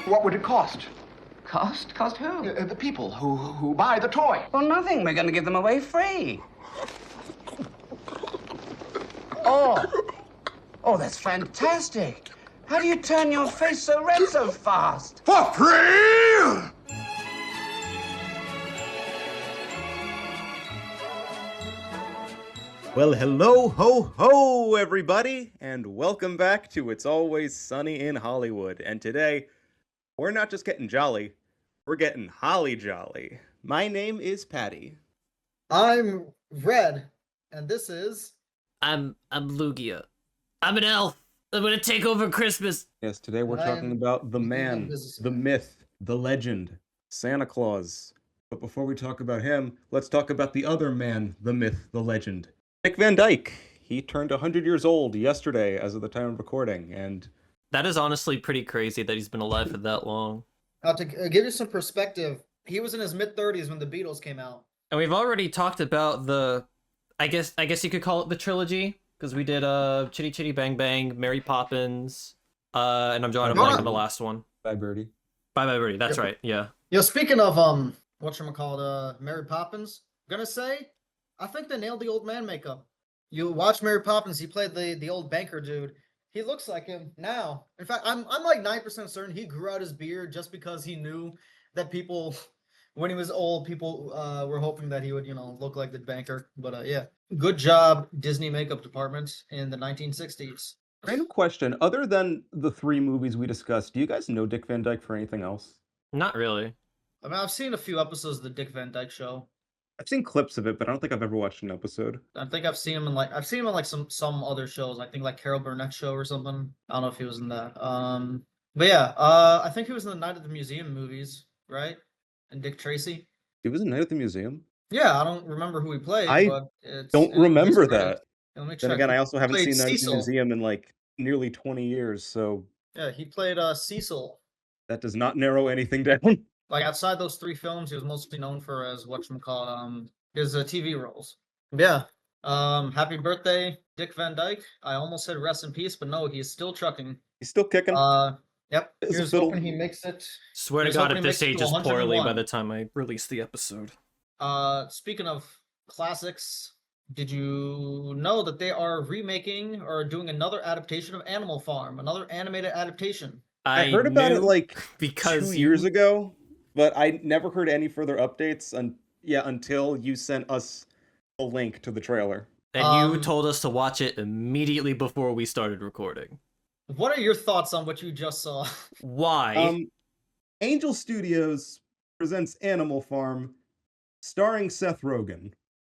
What would it cost? Cost? Cost who? The people who buy the toy. Well, nothing. We're gonna give them away free. Oh, that's fantastic. How do you turn your face so red so fast? For free! Well, hello, ho, ho, everybody, and welcome back to It's Always Sunny in Hollywood. And today, we're not just getting jolly, we're getting holly jolly. My name is Patty. I'm Red, and this is... I'm Lugia. I'm an elf. I'm gonna take over Christmas. Yes, today we're talking about the man, the myth, the legend, Santa Claus. But before we talk about him, let's talk about the other man, the myth, the legend, Dick Van Dyke. He turned 100 years old yesterday as of the time of recording, and... That is honestly pretty crazy that he's been alive for that long. To give you some perspective, he was in his mid-30s when the Beatles came out. And we've already talked about the... I guess you could call it the trilogy, because we did Chitty Chitty Bang Bang, Mary Poppins, and I'm drawing a blank on the last one. Bye, Birdie. Bye Birdie, that's right, yeah. Yo, speaking of, whatchamacallit, Mary Poppins, gonna say, I think they nailed the old man makeup. You watch Mary Poppins, he played the old banker dude. He looks like him now. In fact, I'm like 9% certain he grew out his beard just because he knew that people, when he was old, people were hoping that he would, look like the banker. But yeah, good job, Disney makeup department in the 1960s. Random question, other than the three movies we discussed, do you guys know Dick Van Dyke for anything else? Not really. I mean, I've seen a few episodes of the Dick Van Dyke Show. I've seen clips of it, but I don't think I've ever watched an episode. I think I've seen him in some other shows. I think like Carol Burnett show or something. I don't know if he was in that. But yeah, I think he was in the Night at the Museum movies, right? And Dick Tracy. He was in Night at the Museum? Yeah, I don't remember who he played. I but don't remember that. Let me check. Then again, I also haven't seen Night at the Cecil. Museum in like nearly 20 years, so... Yeah, he played Cecil. That does not narrow anything down. Like outside those three films, he was mostly known for as his TV roles. Yeah. Happy birthday, Dick Van Dyke. I almost said rest in peace, but no, he's still trucking. He's still kicking. Yep. Here's hoping he makes it. Swear to God, if this ages poorly by the time I release the episode. Speaking of classics, did you know that they are remaking or doing another adaptation of Animal Farm, another animated adaptation? I heard about it like because 2 years ago, but I never heard any further updates until you sent us a link to the trailer. And you told us to watch it immediately before we started recording. What are your thoughts on what you just saw? Why? Angel Studios presents Animal Farm, starring Seth Rogen.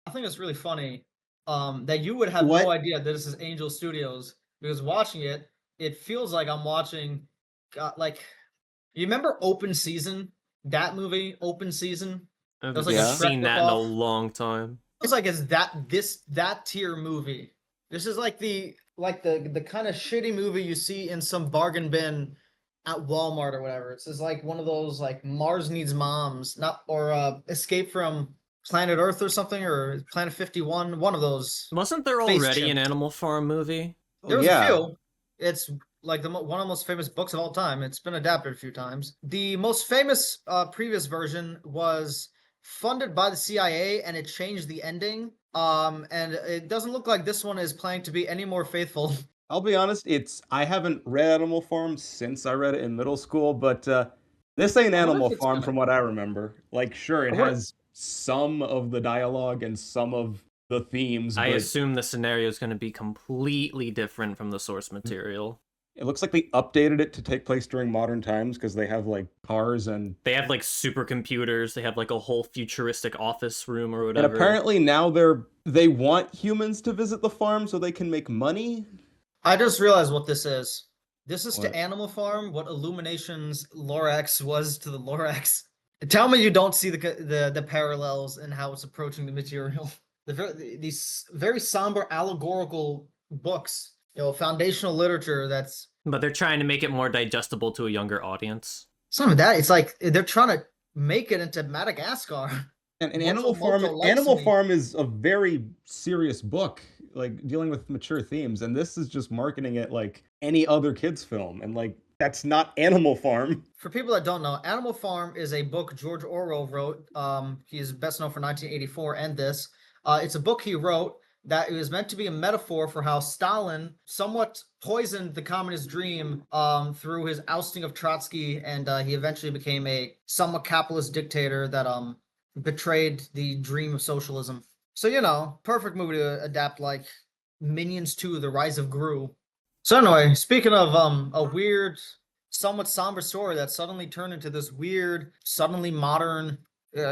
I think it's really funny that you would have no idea that this is Angel Studios, because watching it, it feels like I'm watching, you remember Open Season? That movie, Open Season? I've seen that in a long time. It's like that tier movie. This is like the kind of shitty movie you see in some bargain bin at Walmart or whatever. It's just like one of those like Mars Needs Moms, or Escape from Planet Earth or something, or Planet 51. One of those. Wasn't there already an Animal Farm movie? There was a few. It's like one of the most famous books of all time. It's been adapted a few times. The most famous previous version was funded by the CIA, and it changed the ending. And it doesn't look like this one is planning to be any more faithful. I'll be honest, I haven't read Animal Farm since I read it in middle school, but this ain't Animal Farm from what I remember. Like, sure, it has some of the dialogue and some of the themes. I assume the scenario is going to be completely different from the source material. It looks like they updated it to take place during modern times because they have like cars and... They have like supercomputers. They have like a whole futuristic office room or whatever. And apparently now they want humans to visit the farm so they can make money. I just realized what this is. This is to Animal Farm what Illumination's Lorax was to the Lorax. Tell me you don't see the parallels in how it's approaching the material. These very somber allegorical books. Foundational literature that's... But they're trying to make it more digestible to a younger audience. Some of that, it's like they're trying to make it into Madagascar. And Animal Farm is a very serious book, like dealing with mature themes, and this is just marketing it like any other kids film, and like That's not Animal Farm. For people that don't know, Animal Farm is a book George Orwell wrote. He is best known for 1984 and this. It's a book he wrote that it was meant to be a metaphor for how Stalin somewhat poisoned the communist dream through his ousting of Trotsky, and he eventually became a somewhat capitalist dictator that betrayed the dream of socialism. So, perfect movie to adapt like Minions 2, The Rise of Gru. So anyway, speaking of a weird, somewhat somber story that suddenly turned into this weird, suddenly modern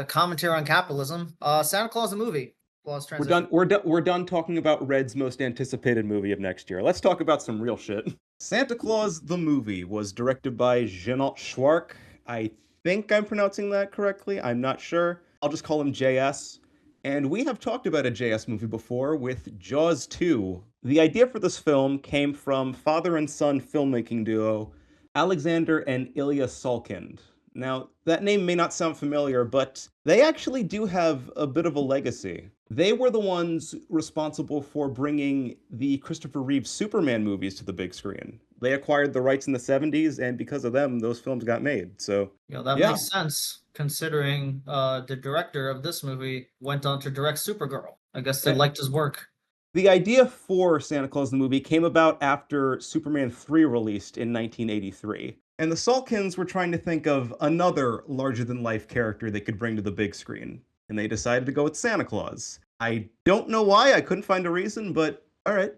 commentary on capitalism, Santa Claus the movie. We're done talking about Red's most anticipated movie of next year. Let's talk about some real shit. Santa Claus the movie was directed by Jeanot Schwark. I think I'm pronouncing that correctly. I'm not sure. I'll just call him JS. And we have talked about a JS movie before with Jaws 2. The idea for this film came from father and son filmmaking duo Alexander and Ilya Salkind. Now, that name may not sound familiar, but they actually do have a bit of a legacy. They were the ones responsible for bringing the Christopher Reeve Superman movies to the big screen. They acquired the rights in the 70s, and because of them, those films got made. So, that makes sense, considering the director of this movie went on to direct Supergirl. I guess they liked his work. The idea for Santa Claus the movie came about after Superman 3 released in 1983. And the Salkins were trying to think of another larger-than-life character they could bring to the big screen. And they decided to go with Santa Claus. I don't know why, I couldn't find a reason, but alright.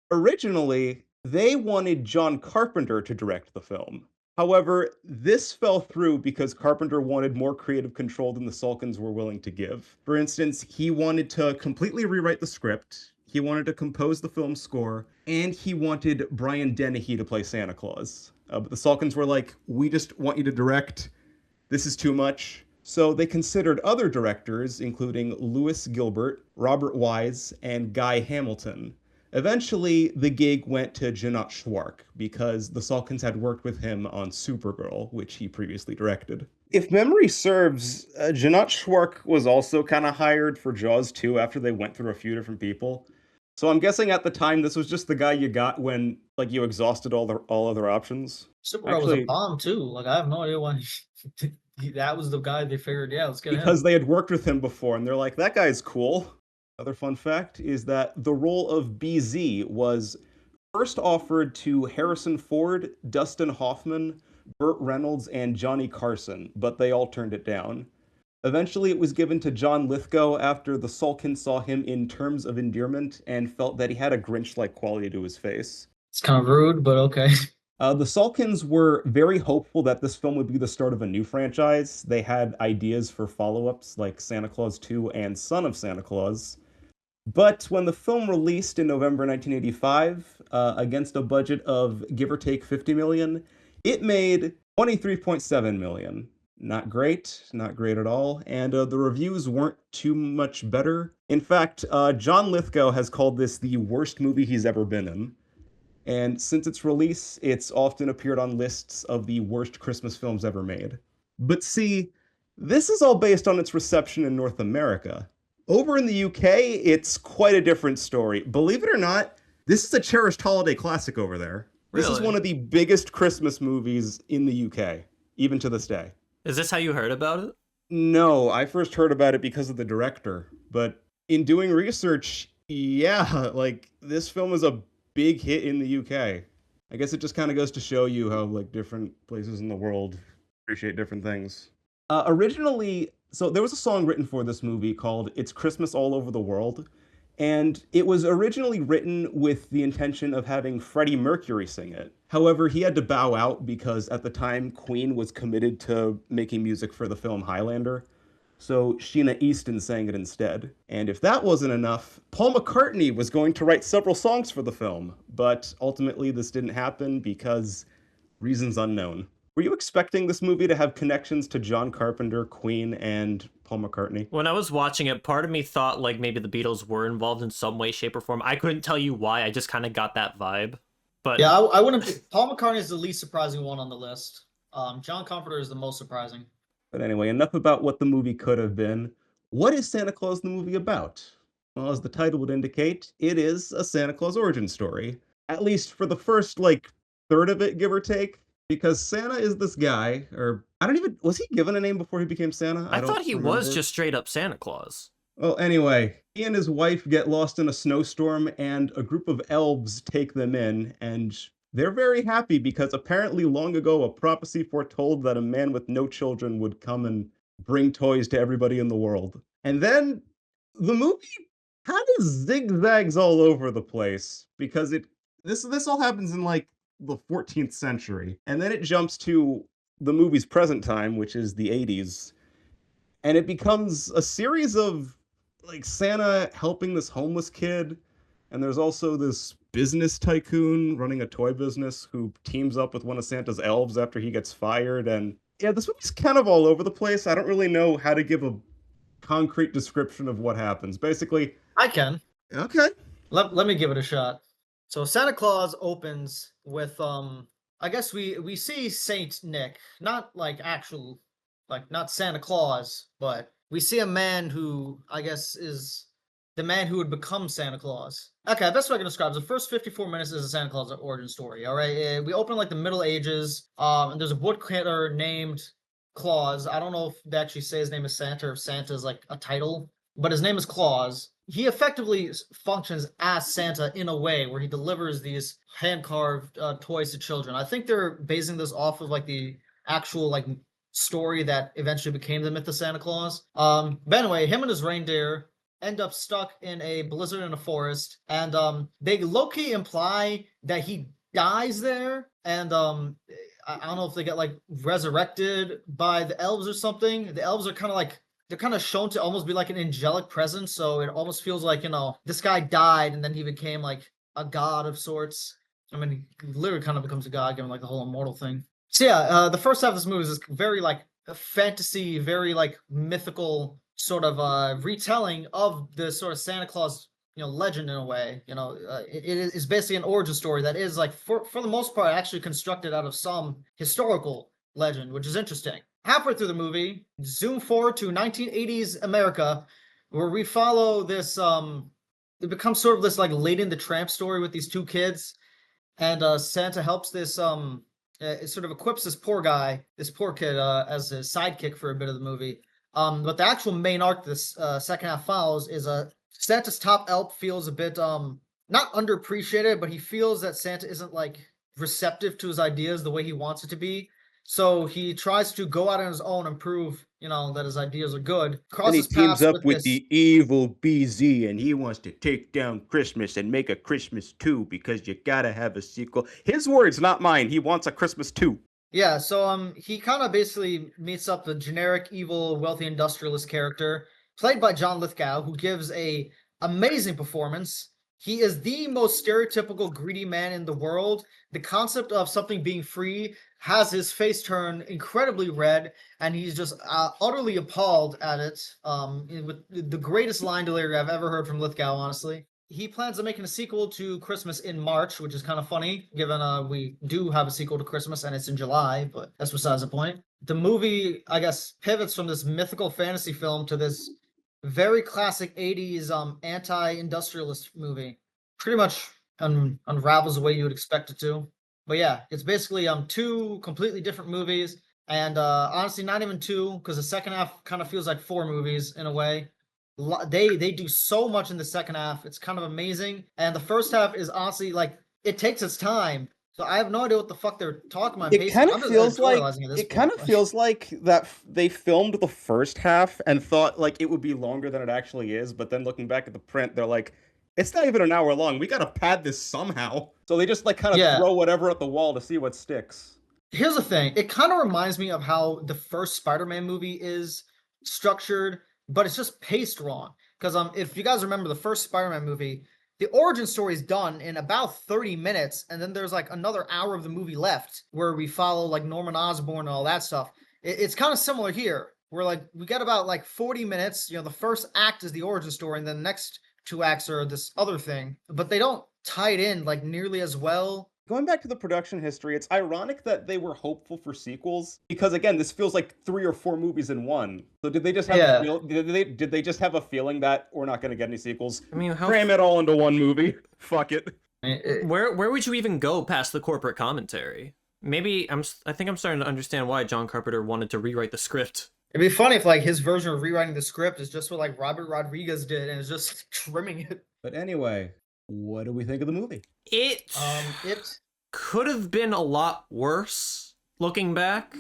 Originally, they wanted John Carpenter to direct the film. However, this fell through because Carpenter wanted more creative control than the Salkins were willing to give. For instance, he wanted to completely rewrite the script, he wanted to compose the film score, and he wanted Brian Dennehy to play Santa Claus. But the Salkins were like, we just want you to direct, this is too much. So they considered other directors, including Lewis Gilbert, Robert Wise, and Guy Hamilton. Eventually, the gig went to Jeanot Schwark, because the Salkins had worked with him on Supergirl, which he previously directed. If memory serves, Jeanot Schwark was also kind of hired for Jaws 2 after they went through a few different people. So I'm guessing at the time this was just the guy you got when you exhausted all other options. Supergirl was a bomb too. I have no idea why that was the guy they figured, let's get him. Because they had worked with him before, and they're like, that guy's cool. Another fun fact is that the role of BZ was first offered to Harrison Ford, Dustin Hoffman, Burt Reynolds, and Johnny Carson, but they all turned it down. Eventually, it was given to John Lithgow after the Salkins saw him in Terms of Endearment and felt that he had a Grinch-like quality to his face. It's kind of rude, but okay. The Salkins were very hopeful that this film would be the start of a new franchise. They had ideas for follow-ups like Santa Claus 2 and Son of Santa Claus. But when the film released in November 1985, against a budget of give or take $50 million, it made $23.7 million. Not great at all, and the reviews weren't too much better. In fact, John Lithgow has called this the worst movie he's ever been in. And since its release, it's often appeared on lists of the worst Christmas films ever made. But see, this is all based on its reception in North America. Over in the UK, it's quite a different story. Believe it or not, this is a cherished holiday classic over there. Really? This is one of the biggest Christmas movies in the UK, even to this day. Is this how you heard about it? No, I first heard about it because of the director. But in doing research, this film is a big hit in the UK. I guess it just kind of goes to show you how different places in the world appreciate different things. Originally, so there was a song written for this movie called It's Christmas All Over the World, and it was originally written with the intention of having Freddie Mercury sing it. However, he had to bow out because at the time Queen was committed to making music for the film Highlander. So Sheena Easton sang it instead. And if that wasn't enough, Paul McCartney was going to write several songs for the film, but ultimately this didn't happen because reasons unknown. Were you expecting this movie to have connections to John Carpenter, Queen, and Paul McCartney? When I was watching it, part of me thought maybe the Beatles were involved in some way, shape, or form. I couldn't tell you why, I just kind of got that vibe. But yeah, I wouldn't. Paul McCartney is the least surprising one on the list. John Carpenter is the most surprising. But anyway, enough about what the movie could have been. What is Santa Claus the movie about? Well, as the title would indicate, it is a Santa Claus origin story. At least for the first, third of it, give or take. because Santa is this guy, or I don't even, was he given a name before he became Santa? I don't thought he was remember. just straight up Santa Claus. Well, anyway, he and his wife get lost in a snowstorm, and a group of elves take them in, and they're very happy because apparently long ago a prophecy foretold that a man with no children would come and bring toys to everybody in the world. And then the movie kind of zigzags all over the place because this all happens in like the 14th century, and then it jumps to the movie's present time, which is the 80s, and it becomes a series of like Santa helping this homeless kid, and there's also this business tycoon running a toy business who teams up with one of Santa's elves after he gets fired. And yeah, this movie's kind of all over the place. I don't really know how to give a concrete description of what happens. Basically, I can. okay. Let me give it a shot. So Santa Claus opens with I guess we see Saint Nick, not like actual, like not Santa Claus, but we see a man who I guess is the man who would become Santa Claus. Okay, best way I can describe it. The first 54 minutes is a Santa Claus origin story. All right, we open like the Middle Ages, and there's a woodcutter named Claus. I don't know if they actually say his name is Santa or if Santa is like a title, but his name is Claus. He effectively functions as Santa in a way where he delivers these hand-carved toys to children. I think they're basing this off of like the actual like story that eventually became the myth of Santa Claus. But anyway, him and his reindeer end up stuck in a blizzard in a forest, and they low-key imply that he dies there, and I don't know if they get like resurrected by the elves or something. The elves are kind of like, they're kind of shown to almost be like an angelic presence, so it almost feels like, you know, this guy died and then he became like a god of sorts. I mean, he literally kind of becomes a god, given like the whole immortal thing. So yeah, the first half of this movie is very like a fantasy, very like mythical sort of retelling of the sort of Santa Claus, you know, legend in a way. You know, it is basically an origin story that is like for the most part actually constructed out of some historical legend, which is interesting. Halfway through the movie, zoom forward to 1980s America, where we follow this it becomes sort of this like Lady and the Tramp story with these two kids, and Santa helps this it sort of equips this poor kid as his sidekick for a bit of the movie. But the actual main arc this second half follows is Santa's top elf feels a bit not underappreciated, but he feels that Santa isn't like receptive to his ideas the way he wants it to be. So he tries to go out on his own and prove, you know, that his ideas are good. And he Crosses teams paths up with with this. the evil BZ, and he wants to take down Christmas and make a Christmas 2 because you gotta have a sequel. His words, not mine. He wants a Christmas 2. Yeah, so he kind of basically meets up the generic evil wealthy industrialist character played by John Lithgow, who gives a amazing performance. He is the most stereotypical greedy man in the world. The concept of something being free has his face turn incredibly red, and he's just utterly appalled at it. With the greatest line delivery I've ever heard from Lithgow, honestly. He plans on making a sequel to Christmas in March, which is kind of funny, given we do have a sequel to Christmas and it's in July, but that's besides the point. The movie, I guess, pivots from this mythical fantasy film to this very classic 80s anti-industrialist movie. Pretty much unravels the way you would expect it to. But yeah, it's basically two completely different movies, and honestly not even two, because the second half kind of feels like four movies in a way. They do so much in the second half. It's kind of amazing. And the first half is honestly like, it takes its time. So I have no idea what the fuck they're talking about. It kind of feels like that they filmed the first half and thought like it would be longer than it actually is, but then looking back at the print, they're like, it's not even an hour long. We gotta pad this somehow. So they just like kind of throw whatever at the wall to see what sticks. Here's the thing. It kind of reminds me of how the first Spider-Man movie is structured, but it's just paced wrong. Because if you guys remember the first Spider-Man movie, the origin story is done in about 30 minutes, and then there's like another hour of the movie left where we follow like Norman Osborn and all that stuff. It's kind of similar here. We're like, we got about like 40 minutes. You know, the first act is the origin story, and then the next two acts are this other thing. But they don't tie it in like nearly as well. Going back to the production history, it's ironic that they were hopeful for sequels because again, this feels like 3 or 4 movies in one. So did they just have did they just have a feeling that we're not going to get any sequels? I mean, cram it all into one movie. Fuck it. Where would you even go past the corporate commentary? Maybe I think I'm starting to understand why John Carpenter wanted to rewrite the script. It'd be funny if like his version of rewriting the script is just what like Robert Rodriguez did and is just trimming it. But anyway, what do we think of the movie? It It could have been a lot worse looking back.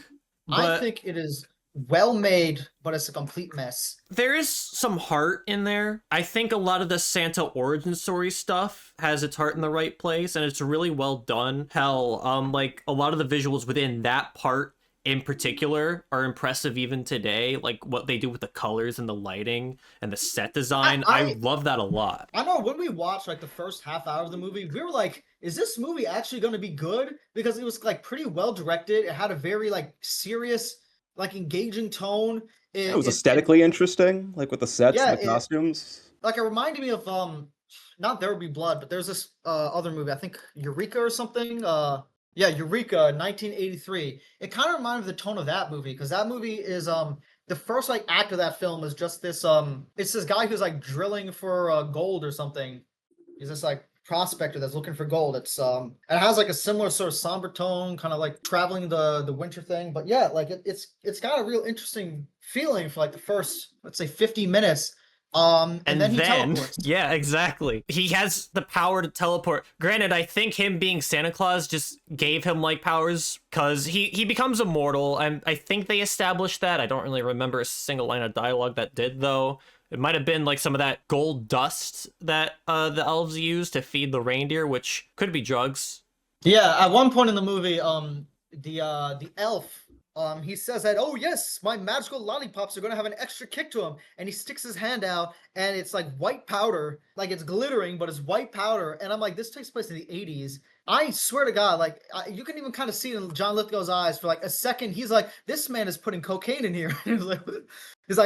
I But think it is well made, but it's a complete mess. there is some heart in there. I think a lot of the Santa origin story stuff has its heart in the right place, and it's really well done. Hell, like a lot of the visuals within that part in particular are impressive even today. Like what they do with the colors and the lighting and the set design. I love that a lot. I know when we watched like the first half hour of the movie, we were like, is this movie actually going to be good? Because it was like pretty well directed. It had a very like serious, like engaging tone. It was aesthetically interesting, like with the sets and the costumes. Like it reminded me of not There Will Be Blood, but there's this other movie, I think Eureka or something. Yeah, Eureka, 1983. It kind of reminded me of the tone of that movie, because that movie is the first like act of that film is just this it's this guy who's like drilling for gold or something. He's this like prospector that's looking for gold. It's it has like a similar sort of somber tone, kind of like traveling the winter thing. But yeah, like it's got a real interesting feeling for like the first, let's say, 50 minutes. And then he teleports. Yeah, exactly. He has the power to teleport. Granted, I think him being Santa Claus just gave him like powers, because he becomes immortal, and I think they established that. I don't really remember a single line of dialogue that did, though. It might have been like some of that gold dust that the elves use to feed the reindeer, which could be drugs. Yeah, at one point in the movie, the elf, he says that, oh yes, my magical lollipops are gonna have an extra kick to him, and he sticks his hand out, and it's like white powder, like it's glittering, but it's white powder, and I'm like, this takes place in the 80s. I swear to God, like you can even kind of see it in John Lithgow's eyes for like a second. He's like, this man is putting cocaine in here. He's like,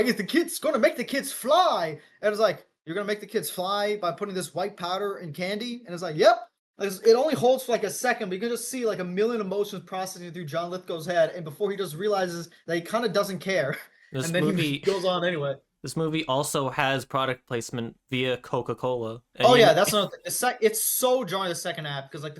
is the kids gonna make the kids fly? And it's like, you're gonna make the kids fly by putting this white powder in candy? And it's like, yep. It only holds for like a second, but you can just see like a million emotions processing through John Lithgow's head, and before he just realizes that he kind of doesn't care, and then he goes on anyway. This movie also has product placement via Coca-Cola. Oh yeah, that's another thing. It's so jarring the second half, because like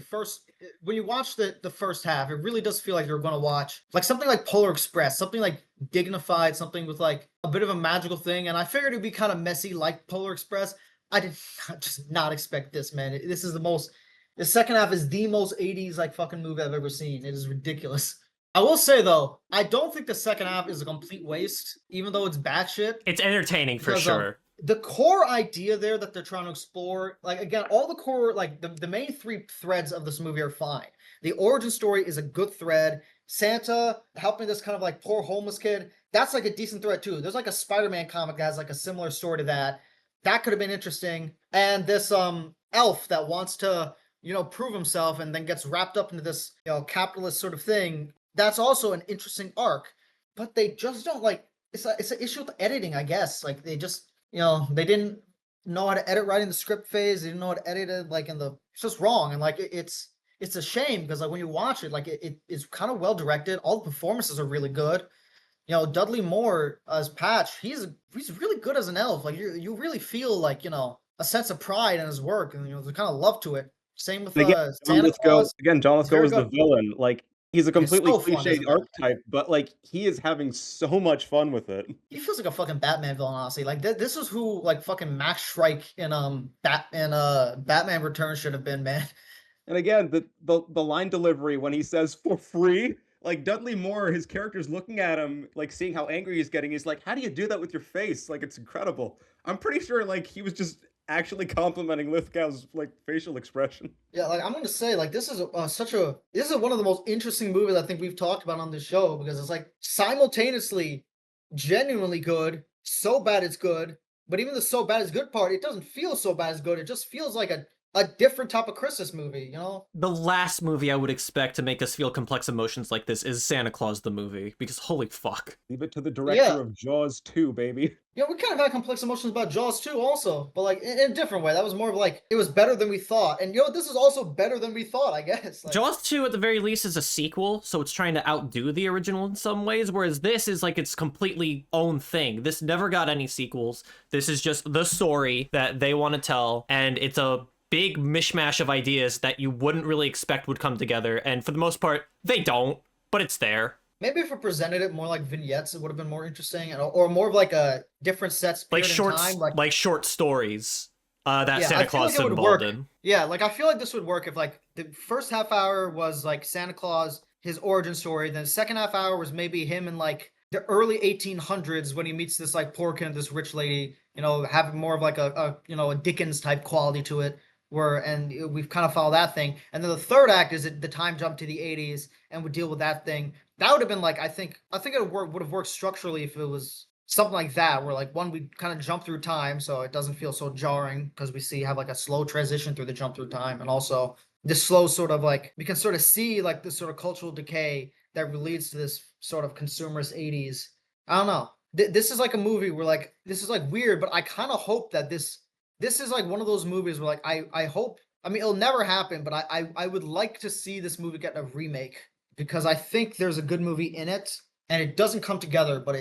when you watch the first half, it really does feel like you're going to watch like something like Polar Express, something like dignified, something with like a bit of a magical thing. And I figured it'd be kind of messy like Polar Express. I did just not expect this, man. This is the second half is the most 80s like fucking movie I've ever seen. It is ridiculous. I will say though, I don't think the second half is a complete waste, even though it's batshit. It's entertaining for sure. The core idea there that they're trying to explore, like again, all the core, like the main three threads of this movie are fine. The origin story is a good thread. Santa helping this kind of like poor homeless kid, that's like a decent thread too. There's like a Spider-Man comic that has like a similar story to that. That could have been interesting. And this elf that wants to, prove himself and then gets wrapped up into this, capitalist sort of thing. That's also an interesting arc. But they just don't like, it's an issue with editing, I guess. Like they just, they didn't know how to edit right in the script phase. They didn't know how to edit it like it's just wrong. And like it's a shame, because like when you watch it, like it's kind of well directed. All the performances are really good. Dudley Moore as Patch, he's really good as an elf. Like you really feel like, a sense of pride in his work, and there's kind of love to it. Same with Santa Claus. John Lithgow is the villain. Like he's a completely cliche fun, archetype, but like he is having so much fun with it. He feels like a fucking Batman villain, honestly. Like this is who like fucking Max Shrike in Batman Returns should have been, man. And again, the line delivery when he says "for free," like Dudley Moore, his character's looking at him, like seeing how angry he's getting. He's like, "How do you do that with your face? Like it's incredible." I'm pretty sure like he was just actually complimenting Lithgow's like facial expression. Yeah, like I'm gonna say, like this is this is one of the most interesting movies I think we've talked about on this show, because it's like simultaneously genuinely good, so bad it's good, but even the so bad is good part, it doesn't feel so bad as good. It just feels like a different type of Christmas movie, The last movie I would expect to make us feel complex emotions like this is Santa Claus the movie, because holy fuck. Leave it to the director of Jaws 2, baby. Yeah, we kind of had complex emotions about Jaws 2 also, but like in a different way. That was more of like, it was better than we thought. And this is also better than we thought, I guess. Like, Jaws 2 at the very least is a sequel, so it's trying to outdo the original in some ways, whereas this is like its completely own thing. This never got any sequels. This is just the story that they want to tell, and it's a big mishmash of ideas that you wouldn't really expect would come together, and for the most part, they don't, but it's there. Maybe if it presented it more like vignettes, it would have been more interesting, or more of like a different sets Like period short, in time. like short stories that Yeah, Santa I feel Claus like it would involved work. in. Yeah, like I feel like this would work if like the first half hour was like Santa Claus, his origin story, then the second half hour was maybe him in like the early 1800s when he meets this like poor kid and this rich lady, having more of like a Dickens type quality to it, we've kind of followed that thing. And then the third act is the time jump to the 80s and would deal with that thing. That would have been like, I think it would have worked structurally if it was something like that, where like one, we kind of jump through time so it doesn't feel so jarring because we have like a slow transition through the jump through time, and also this slow sort of like we can sort of see like this sort of cultural decay that leads to this sort of consumerist 80s. I don't know. This is like a movie where like this is like weird, but I kind of hope that this is like one of those movies where like I hope, I mean it'll never happen, but I would like to see this movie get a remake, because I think there's a good movie in it and it doesn't come together, but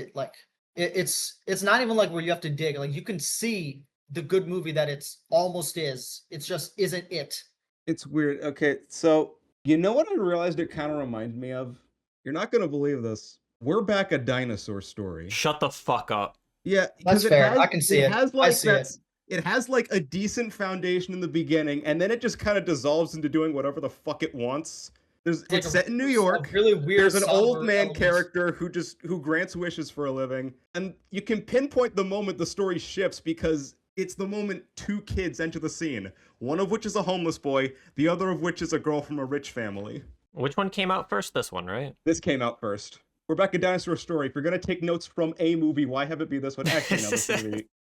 it's not even like where you have to dig. Like you can see the good movie that it's almost is. It's just isn't it. It's weird. Okay, so you know what I realized it kind of reminds me of? You're not gonna believe this. We're Back, a Dinosaur Story. Shut the fuck up. Yeah, That's 'cause it fair. has, I can see it. has I like see it. it has like a decent foundation in the beginning, and then it just kind of dissolves into doing whatever the fuck it wants. It's set in New York. Really weird. There's an old somber man elements. character who grants wishes for a living, and you can pinpoint the moment the story shifts because it's the moment two kids enter the scene, one of which is a homeless boy, the other of which is a girl from a rich family. Which one came out first? This one, right? This came out first. We're Back, a Dinosaur Story. If you're gonna take notes from a movie, why have it be this one? Actually,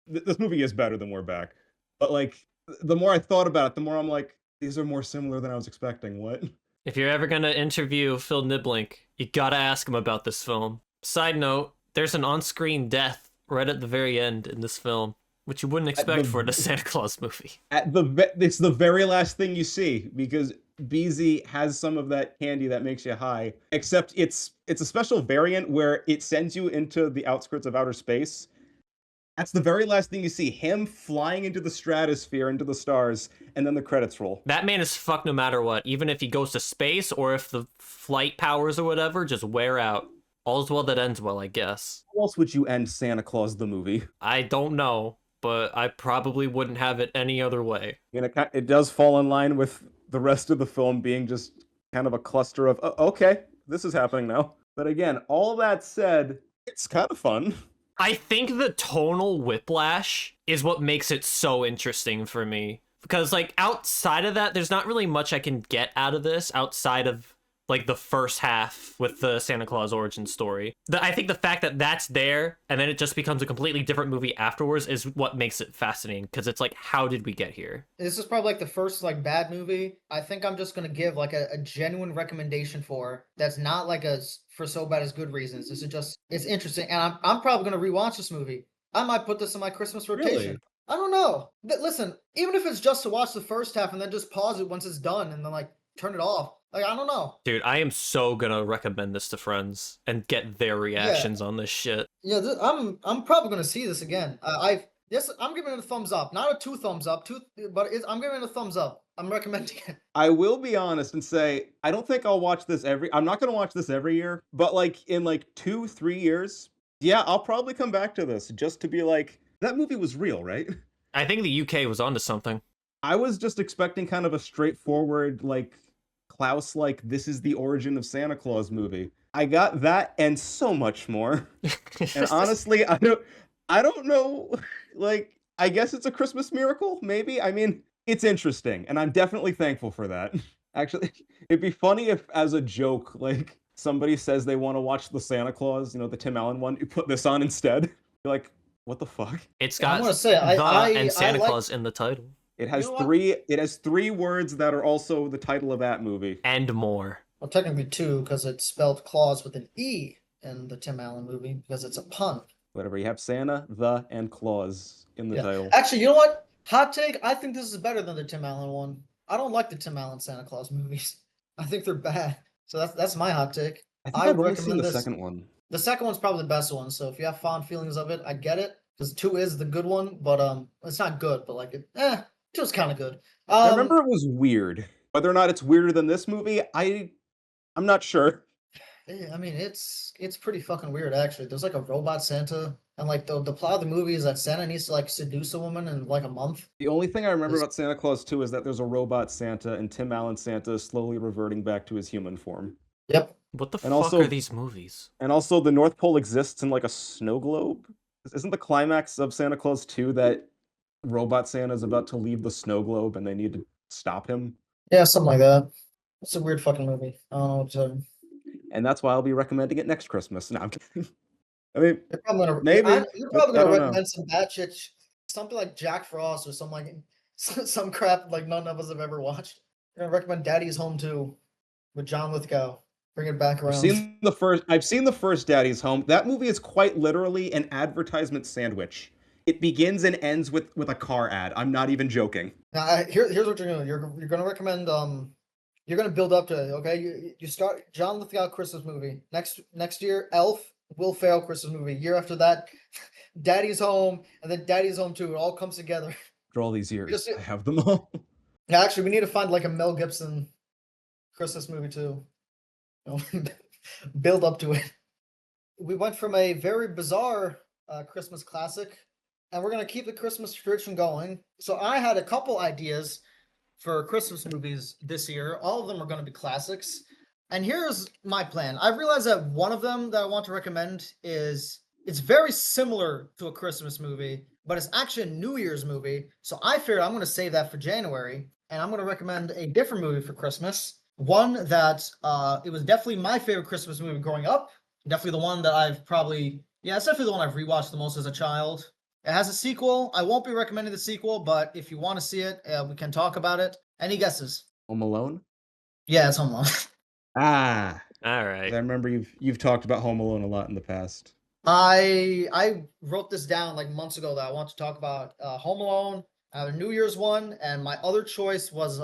no, this movie is better than We're Back. But like, the more I thought about it, the more I'm like, these are more similar than I was expecting. What? If you're ever gonna interview Phil Niblink, you gotta ask him about this film. Side note, there's an on-screen death right at the very end in this film, which you wouldn't expect for a Santa Claus movie. It's the very last thing you see, because BZ has some of that candy that makes you high, except it's a special variant where it sends you into the outskirts of outer space. That's the very last thing you see, him flying into the stratosphere, into the stars, and then the credits roll. That man is fucked no matter what, even if he goes to space or if the flight powers or whatever just wear out. All's well that ends well, I guess. How else would you end Santa Claus the movie? I don't know, but I probably wouldn't have it any other way. It does fall in line with the rest of the film being just kind of a cluster of, okay, this is happening now. But again, all that said, it's kind of fun. I think the tonal whiplash is what makes it so interesting for me. Because, like, outside of that, there's not really much I can get out of this outside of, like, the first half with the Santa Claus origin story. I think the fact that that's there, and then it just becomes a completely different movie afterwards is what makes it fascinating. Because it's like, how did we get here? This is probably like the first like bad movie I think I'm just gonna give like a genuine recommendation for, that's not like for so bad as good reasons. This is just, it's interesting, and I'm probably gonna rewatch this movie. I might put this in my Christmas rotation. Really? I don't know. Listen, even if it's just to watch the first half and then just pause it once it's done and then like turn it off. Like, I don't know. Dude, I am so gonna recommend this to friends and get their reactions on this shit. Yeah, I'm probably gonna see this again. I'm giving it a thumbs up, not a 2 thumbs up, I'm giving it a thumbs up. I'm recommending it. I will be honest and say, I don't think I'll watch this I'm not going to watch this every year, but like in like 2-3 years, yeah, I'll probably come back to this just to be like, that movie was real, right? I think the UK was onto something. I was just expecting kind of a straightforward, like, Klaus, like, this is the origin of Santa Claus movie. I got that and so much more. And honestly, I don't know, like, I guess it's a Christmas miracle, maybe? I mean, it's interesting, and I'm definitely thankful for that. Actually, it'd be funny if, as a joke, like, somebody says they want to watch the Santa Claus, the Tim Allen one, you put this on instead. You're like, what the fuck? It's got I want to say, and Santa Claus in the title. It has it has 3 words that are also the title of that movie. And more. Well, technically 2, because it's spelled Claus with an E in the Tim Allen movie, because it's a pun. Whatever, you have Santa, and Claus in the title. Actually, you know what? Hot take, I think this is better than the Tim Allen one. I don't like the Tim Allen Santa Claus movies. I think they're bad. So that's my hot take. I think I've only seen the second one. The second one's probably the best one, so if you have fond feelings of it, I get it. Because 2 is the good one, but it's not good, but like It was kind of good. I remember it was weird. Whether or not it's weirder than this movie, I'm not sure. I mean, it's pretty fucking weird actually. There's like a robot Santa, and like the plot of the movie is that Santa needs to like seduce a woman in like a month. The only thing I remember This- about Santa Claus 2 is that there's a robot Santa and Tim Allen Santa is slowly reverting back to his human form. Yep. What the And fuck also- are these movies? And also the North Pole exists in like a snow globe. Isn't the climax of Santa Claus 2 that robot Santa's about to leave the snow globe and they need to stop him? Yeah, something like that. It's a weird fucking movie. I don't know what to tell you. And that's why I'll be recommending it next Christmas. No, I'm kidding. I mean, You're probably gonna maybe, you're but probably I gonna don't know. recommend some batshit something like Jack Frost or some like some crap like none of us have ever watched. You're gonna recommend Daddy's Home 2 with John Lithgow. Bring it back around. I've seen the first Daddy's Home. That movie is quite literally an advertisement sandwich. It begins and ends with a car ad. I'm not even joking. Now, here's what you're gonna do. You're gonna recommend you're gonna build up to it. Okay, you start John Lithgow Christmas movie next year. Elf, Will Ferrell Christmas movie. Year after that, Daddy's Home, and then Daddy's Home 2. It all comes together. For all these years, Just- I have them all. Yeah, actually, we need to find like a Mel Gibson Christmas movie too. You know, build up to it. We went from a very bizarre Christmas classic, and we're gonna keep the Christmas tradition going. So I had a couple ideas for Christmas movies this year. All of them are gonna be classics. And here's my plan. I realized that one of them that I want to recommend it's very similar to a Christmas movie, but it's actually a New Year's movie. So I figured I'm gonna save that for January, and I'm gonna recommend a different movie for Christmas. One that it was definitely my favorite Christmas movie growing up. Definitely the one that I've probably it's definitely the one I've rewatched the most as a child. It has a sequel. I won't be recommending the sequel, but if you want to see it, we can talk about it. Any guesses? Home Alone? Yeah, it's Home Alone. Ah, All I right. remember you've talked about Home Alone a lot in the past. I wrote this down like months ago that I want to talk about Home Alone. I have a New Year's one, and my other choice was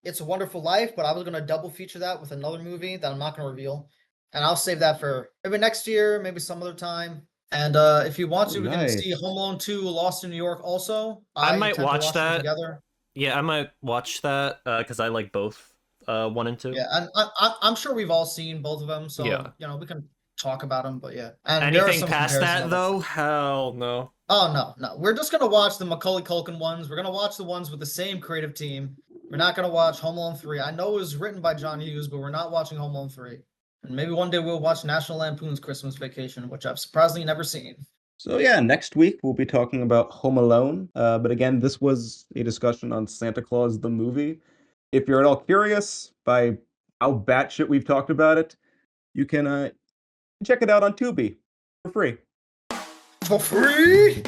It's a Wonderful Life, but I was gonna double feature that with another movie that I'm not gonna reveal, and I'll save that for maybe next year, maybe some other time. And if you want to, we can see Nice. Home Alone 2: Lost in New York also. I might intend to watch them that. together. Yeah, I might watch that because I like both 1 and 2. Yeah, and I'm sure we've all seen both of them, so Yeah. you know we can talk about them. But yeah, and there are Anything some past comparisons that of it. though? Hell no. Oh no. We're just gonna watch the Macaulay Culkin ones. We're gonna watch the ones with the same creative team. We're not gonna watch Home Alone 3. I know it was written by John Hughes, but we're not watching Home Alone 3. And maybe one day we'll watch National Lampoon's Christmas Vacation, which I've surprisingly never seen. So yeah, next week we'll be talking about Home Alone. But again, this was a discussion on Santa Claus the movie. If you're at all curious by how batshit we've talked about it, you can check it out on Tubi for free. For free?